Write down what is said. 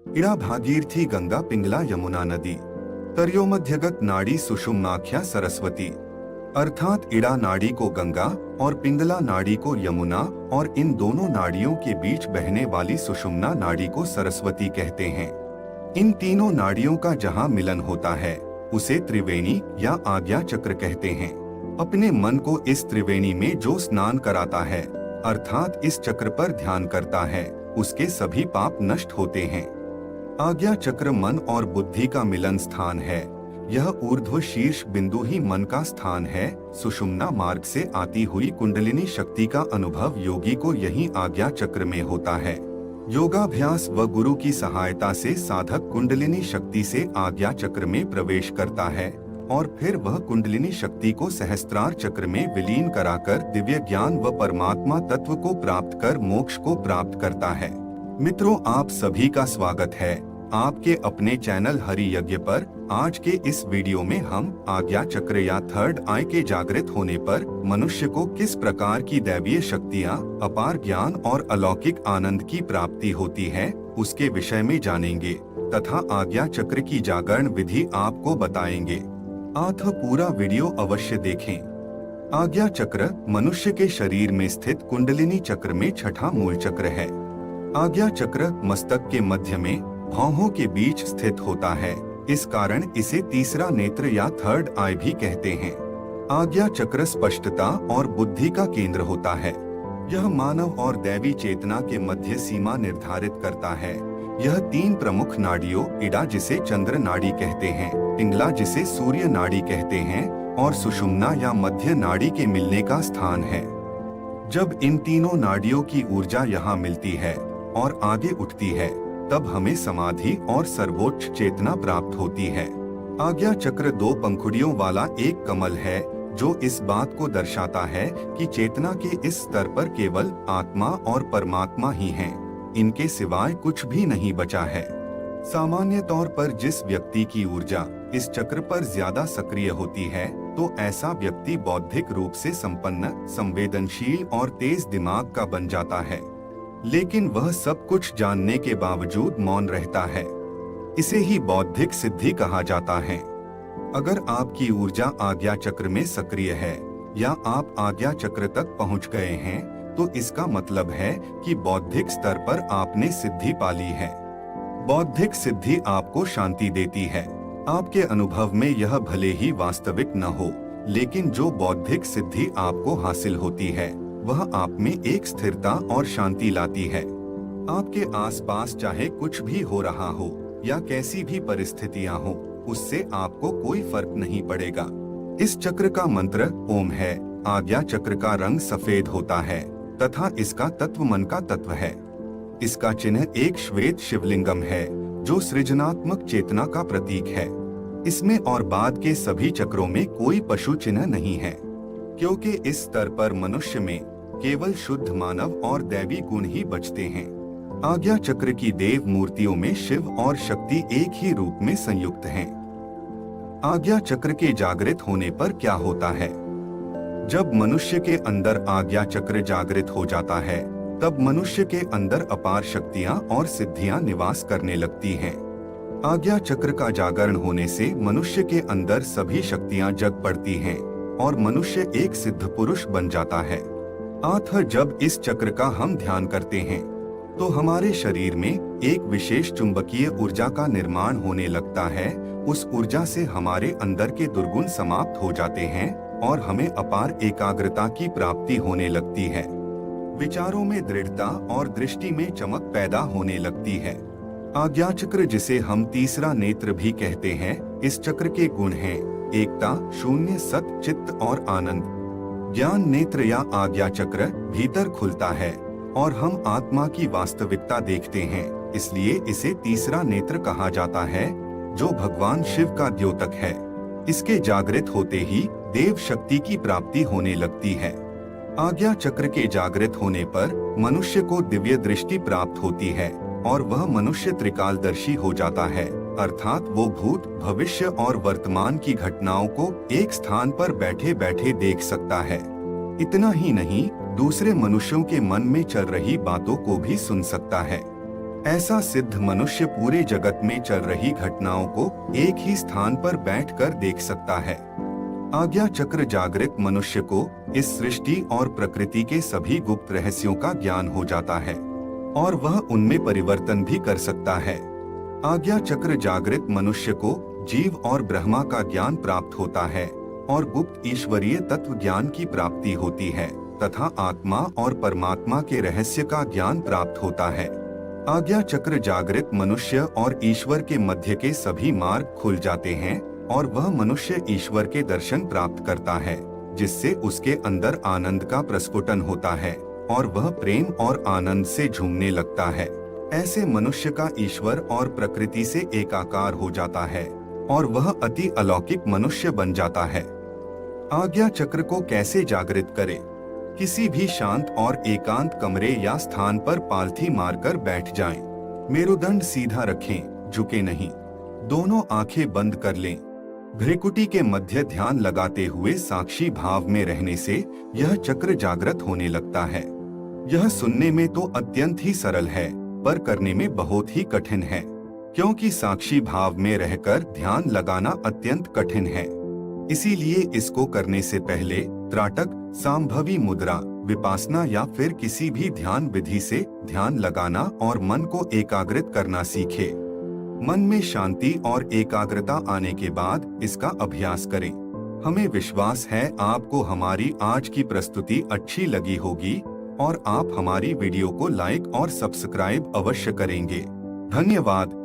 इड़ा भागीरथी गंगा पिंगला यमुना नदी तर्योमध्यगत नाड़ी सुषुम्नाख्या सरस्वती। अर्थात इड़ा नाड़ी को गंगा और पिंगला नाड़ी को यमुना और इन दोनों नाड़ियों के बीच बहने वाली सुषुम्ना नाड़ी को सरस्वती कहते हैं। इन तीनों नाड़ियों का जहाँ मिलन होता है उसे त्रिवेणी या आज्ञा चक्र कहते हैं। अपने मन को इस त्रिवेणी में जो स्नान कराता है अर्थात इस चक्र पर ध्यान करता है उसके सभी पाप नष्ट होते हैं। आज्ञा चक्र मन और बुद्धि का मिलन स्थान है। यह ऊर्ध्व शीर्ष बिंदु ही मन का स्थान है। सुषुम्ना मार्ग से आती हुई कुंडलिनी शक्ति का अनुभव योगी को यही आज्ञा चक्र में होता है। योगाभ्यास व गुरु की सहायता से साधक कुंडलिनी शक्ति से आज्ञा चक्र में प्रवेश करता है और फिर वह कुंडलिनी शक्ति को सहस्त्रार चक्र में विलीन कराकर दिव्य ज्ञान व परमात्मा तत्व को प्राप्त कर मोक्ष को प्राप्त करता है। मित्रों, आप सभी का स्वागत है आपके अपने चैनल हरि यज्ञ पर। आज के इस वीडियो में हम आज्ञा चक्र या थर्ड आई के जागृत होने पर मनुष्य को किस प्रकार की दैवीय शक्तियाँ, अपार ज्ञान और अलौकिक आनंद की प्राप्ति होती है उसके विषय में जानेंगे तथा आज्ञा चक्र की जागरण विधि आपको बताएंगे। अतः पूरा वीडियो अवश्य देखें। आज्ञा चक्र मनुष्य के शरीर में स्थित कुंडलिनी चक्र में छठा मूल चक्र है। आज्ञा चक्र मस्तक के मध्य में भौहों के बीच स्थित होता है। इस कारण इसे तीसरा नेत्र या थर्ड आई भी कहते हैं। आज्ञा चक्र स्पष्टता और बुद्धि का केंद्र होता है। यह मानव और दैवी चेतना के मध्य सीमा निर्धारित करता है। यह तीन प्रमुख नाड़ियों इड़ा जिसे चंद्र नाड़ी कहते हैं, पिंगला जिसे सूर्य नाड़ी कहते हैं और सुषुम्ना या मध्य नाड़ी के मिलने का स्थान है। जब इन तीनों नाड़ियों की ऊर्जा यहाँ मिलती है और आगे उठती है तब हमें समाधि और सर्वोच्च चेतना प्राप्त होती है। आज्ञा चक्र दो पंखुड़ियों वाला एक कमल है जो इस बात को दर्शाता है कि चेतना के इस स्तर पर केवल आत्मा और परमात्मा ही हैं। इनके सिवाय कुछ भी नहीं बचा है। सामान्य तौर पर जिस व्यक्ति की ऊर्जा इस चक्र पर ज्यादा सक्रिय होती है तो ऐसा व्यक्ति बौद्धिक रूप से संपन्न, संवेदनशील और तेज दिमाग का बन जाता है, लेकिन वह सब कुछ जानने के बावजूद मौन रहता है। इसे ही बौद्धिक सिद्धि कहा जाता है। अगर आपकी ऊर्जा आज्ञा चक्र में सक्रिय है या आप आज्ञा चक्र तक पहुंच गए हैं तो इसका मतलब है कि बौद्धिक स्तर पर आपने सिद्धि पा ली है। बौद्धिक सिद्धि आपको शांति देती है। आपके अनुभव में यह भले ही वास्तविक न हो, लेकिन जो बौद्धिक सिद्धि आपको हासिल होती है वह आप में एक स्थिरता और शांति लाती है। आपके आसपास चाहे कुछ भी हो रहा हो या कैसी भी परिस्थितियां हो, उससे आपको कोई फर्क नहीं पड़ेगा। इस चक्र का मंत्र ओम है। आज्ञा चक्र का रंग सफेद होता है तथा इसका तत्व मन का तत्व है। इसका चिन्ह एक श्वेत शिवलिंगम है जो सृजनात्मक चेतना का प्रतीक है। इसमें और बाद के सभी चक्रों में कोई पशु चिन्ह नहीं है, क्योंकि इस स्तर पर मनुष्य में केवल शुद्ध मानव और दैवी गुण ही बचते हैं। आज्ञा चक्र की देव मूर्तियों में शिव और शक्ति एक ही रूप में संयुक्त हैं। आज्ञा चक्र के जागृत होने पर क्या होता है? जब मनुष्य के अंदर आज्ञा चक्र जागृत हो जाता है तब मनुष्य के अंदर अपार शक्तियां और सिद्धियां निवास करने लगती हैं। आज्ञा चक्र का जागरण होने से मनुष्य के अंदर सभी शक्तियां जग पड़ती हैं और मनुष्य एक सिद्ध पुरुष बन जाता है। अतः जब इस चक्र का हम ध्यान करते हैं तो हमारे शरीर में एक विशेष चुंबकीय ऊर्जा का निर्माण होने लगता है। उस ऊर्जा से हमारे अंदर के दुर्गुण समाप्त हो जाते हैं और हमें अपार एकाग्रता की प्राप्ति होने लगती है। विचारों में दृढ़ता और दृष्टि में चमक पैदा होने लगती है। आज्ञा चक्र जिसे हम तीसरा नेत्र भी कहते हैं, इस चक्र के गुण हैं एकता, शून्य, सत, चित्त और आनंद। ज्ञान नेत्र या आज्ञा चक्र भीतर खुलता है और हम आत्मा की वास्तविकता देखते हैं, इसलिए इसे तीसरा नेत्र कहा जाता है जो भगवान शिव का द्योतक है। इसके जागृत होते ही देव शक्ति की प्राप्ति होने लगती है। आज्ञा चक्र के जागृत होने पर मनुष्य को दिव्य दृष्टि प्राप्त होती है और वह मनुष्य त्रिकालदर्शी हो जाता है, अर्थात वो भूत, भविष्य और वर्तमान की घटनाओं को एक स्थान पर बैठे बैठे देख सकता है। इतना ही नहीं, दूसरे मनुष्यों के मन में चल रही बातों को भी सुन सकता है। ऐसा सिद्ध मनुष्य पूरे जगत में चल रही घटनाओं को एक ही स्थान पर बैठकर देख सकता है। आज्ञा चक्र जागृत मनुष्य को इस सृष्टि और प्रकृति के सभी गुप्त रहस्यों का ज्ञान हो जाता है और वह उनमें परिवर्तन भी कर सकता है। आज्ञा चक्र जागृत मनुष्य को जीव और ब्रह्मा का ज्ञान प्राप्त होता है और गुप्त ईश्वरीय तत्व ज्ञान की प्राप्ति होती है तथा आत्मा और परमात्मा के रहस्य का ज्ञान प्राप्त होता है। आज्ञा चक्र जागृत मनुष्य और ईश्वर के मध्य के सभी मार्ग खुल जाते हैं और वह मनुष्य ईश्वर के दर्शन प्राप्त करता है, जिससे उसके अंदर आनंद का प्रस्फुटन होता है और वह प्रेम और आनंद से झूमने लगता है। ऐसे मनुष्य का ईश्वर और प्रकृति से एकाकार हो जाता है और वह अति अलौकिक मनुष्य बन जाता है। आज्ञा चक्र को कैसे जागृत करें? किसी भी शांत और एकांत कमरे या स्थान पर पालथी मारकर बैठ जाएं। मेरुदंड सीधा रखें, झुके नहीं। दोनों आंखें बंद कर लें। भ्रिकुटी के मध्य ध्यान लगाते हुए साक्षी भाव में रहने से यह चक्र जागृत होने लगता है। यह सुनने में तो अत्यंत ही सरल है, पर करने में बहुत ही कठिन है, क्योंकि साक्षी भाव में रहकर ध्यान लगाना अत्यंत कठिन है। इसीलिए इसको करने से पहले त्राटक, सांभवी मुद्रा, विपासना या फिर किसी भी ध्यान विधि से ध्यान लगाना और मन को एकाग्रित करना सीखे। मन में शांति और एकाग्रता आने के बाद इसका अभ्यास करें। हमें विश्वास है आपको हमारी आज की प्रस्तुति अच्छी लगी होगी और आप हमारी वीडियो को लाइक और सब्सक्राइब अवश्य करेंगे। धन्यवाद।